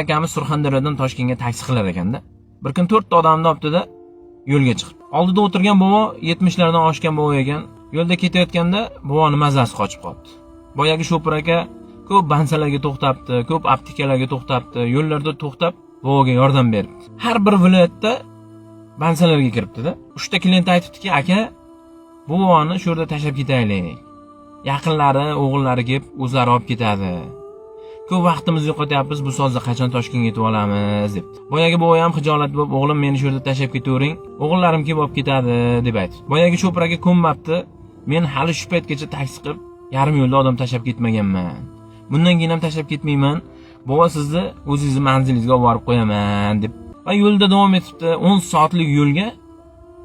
Akamiz Surxondaryodan Toshkentga taksi qilar ekanda. Bir kun 4 ta odamni olibdi-da yo'lga chiqib. Oldida o'tirgan bobo 70 lardan oshgan bobo ekan. Yo'lda ketayotganda boboni mazasi qochib qoldi. Boyagi shopir aka ko'p bansalarga to'xtabdi, ko'p aptekalarga to'xtabdi, yo'llarda to'xtab boboga yordam berdi. Har bir viloyatda bansalarga kiribdi-da. 3 ta klient aytibdiki, aka, boboni shu yerda tashlab ketaylik. Yaqinlari, o'g'illari kelib o'zlari olib ketadi. Ko'p vaqtimizni yo'qotyapmiz, bu sozda qachon Toshkentga yetib olamiz deb. Boyagi bobo ham xijolat bo'lib, o'g'lim meni shu yerda tashlab ketavering, o'g'illarim kelib olib ketadi deb aytdi. Boyagi shopir aka ko'nmabdi. Men hali shu paytgacha taksi qilib, yarim yo'lda odam tashlab ketmaganman. Bundan keyin ham tashlab ketmayman. Bobo sizni o'zingizni manzilingizga olib borib qo'yaman deb. Va yo'lda davom etibdi. 10 soatlik yo'lga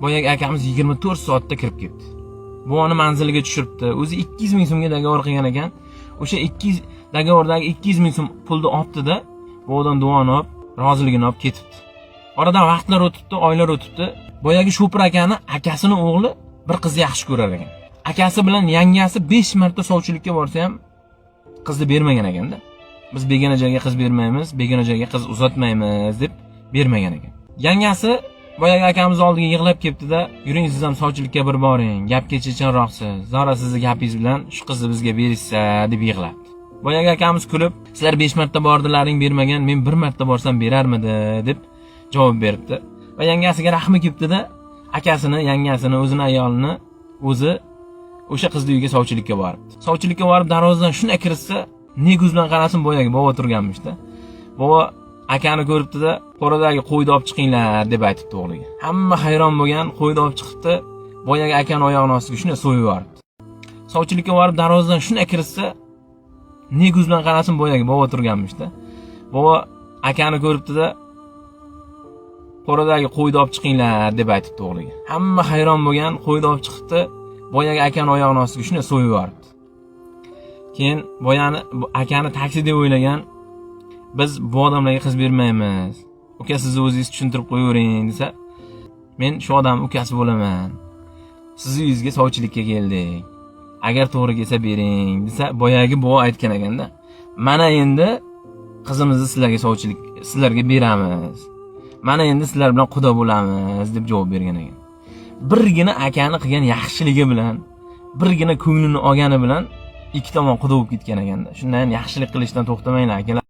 boyagi akamiz 24 soatda kirib ketdi. Boboni manziliga tushiribdi. O'zi 200 ming so'mga dagovor qilgan ekan. O'sha 200 dagovordagi 200 ming so'm pulni olibdi-da, bobodan duoni olib, roziligini olib ketibdi. Oradan vaqtlar o'tibdi, oylar o'tibdi. Boyagi shopir akani akasini o'g'li bir qizni yaxshi ko'rar ekan. Akasi bilan yangasi 5 marta sovchilikka borsa ham qizni bermagan ekanda. Biz begona joyga qiz bermaymiz, begona joyga qiz uzatmaymiz deb bermagan ekan. Yangasi boyagi akamiz oldiga yig'lab kelibdi-da, yuring siz ham sovchilikka bir boring, gap kechichanroqsiz. Zora sizni gapingiz bilan shu qizni bizga berishsa deb yig'labdi. Boyagi akamiz kulib, sizlar 5 marta bordilaring bermagan, men 1 marta borsam berarmidi deb javob beribdi. Va yangasiga rahmi kelibdi-da, akasini, yangasini, o'zini ayolini o'zi o'sha qizni uyiga sovchilikka boribdi. Sovchilikka borib darvozadan shunday kirsa, neguz bilan qarasin boyagi bobo turganmish-da. Bobo akani ko'ribdi-da, qo'radagi qo'yni olib chiqinglar deb aytibdi o'g'liga. Hamma hayron bo'lgan, qo'yni olib chiqibdi, boyagi akani oyog'ining ostiga shunday so'yib yuboribdi. Sovchilikka borib darvozadan shunday kirsa, neguz bilan qarasin boyagi bobo turganmish-da. Bobo akani ko'ribdi-da, qo'radagi qo'yni olib chiqinglar deb aytibdi o'g'liga. Hamma hayron bo'lgan, qo'yni olib chiqibdi, boyagi akani oyog'ining ostiga shunday so'yib yuboribdi. Keyin boyani akani taksi deb o'ylagan. Biz bu odamlarga qiz bermaymiz. Uka sizni o'zingiz tushuntirib qo'yavering desa, men shu odam ukasi bo'laman. Sizni uyingizga sovchilikka keldik. Agar to'g'ri kelsa bering desa, boyagi bobo aytgan ekanda. Mana endi qizimizni sizlarga beramiz. Mana endi sizlar bilan quda bo'lamiz deb javob bergan ekan. Birgina akani qilgan yaxshiligi bilan, birgina ko'nglini olgani bilan ikki tomon quda bo'lib ketgan ekanda. Shundan yaxshilik qilishdan to'xtamanglar akalar.